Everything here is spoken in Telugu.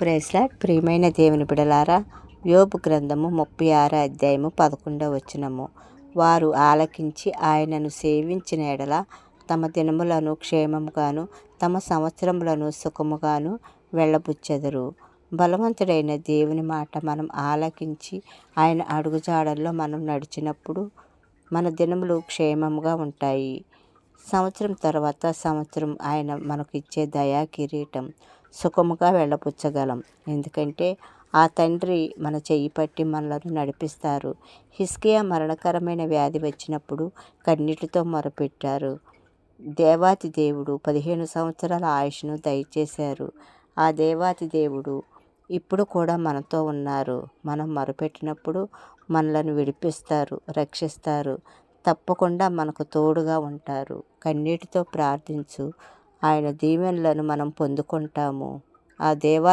Praise lord. ప్రియమైన దేవుని బిడలారా, యోబు గ్రంథము 36 అధ్యాయము 11 వచనము. వారు ఆలకించి ఆయనను సేవించిన ఎడల తమ దినములను క్షేమముగాను తమ సంవత్సరములను సుఖముగాను వెళ్ళబుచ్చెదరు. బలవంతుడైన దేవుని మాట మనం ఆలకించి ఆయన అడుగుజాడల్లో మనం నడిచినప్పుడు మన దినములు క్షేమముగా ఉంటాయి. సంవత్సరం తర్వాత సంవత్సరం ఆయన మనకు ఇచ్చే దయా కిరీటం సుఖముగా వెళ్ళపుచ్చగలం. ఎందుకంటే ఆ తండ్రి మన చెయ్యి పట్టి మనలను నడిపిస్తారు. హిజ్కియా మరణకరమైన వ్యాధి వచ్చినప్పుడు కన్నీటితో మొరపెట్టారు. దేవాతి దేవుడు 15 సంవత్సరాల ఆయుష్ను దయచేశారు. ఆ దేవాతి దేవుడు ఇప్పుడు కూడా మనతో ఉన్నారు. మనం మొరపెట్టినప్పుడు మనలను విడిపిస్తారు, రక్షిస్తారు. తప్పకుండా మనకు తోడుగా ఉంటారు. కన్నీటితో ప్రార్థించు, ఆయన దీవెనలను మనం పొందుకుంటాము. ఆ దేవా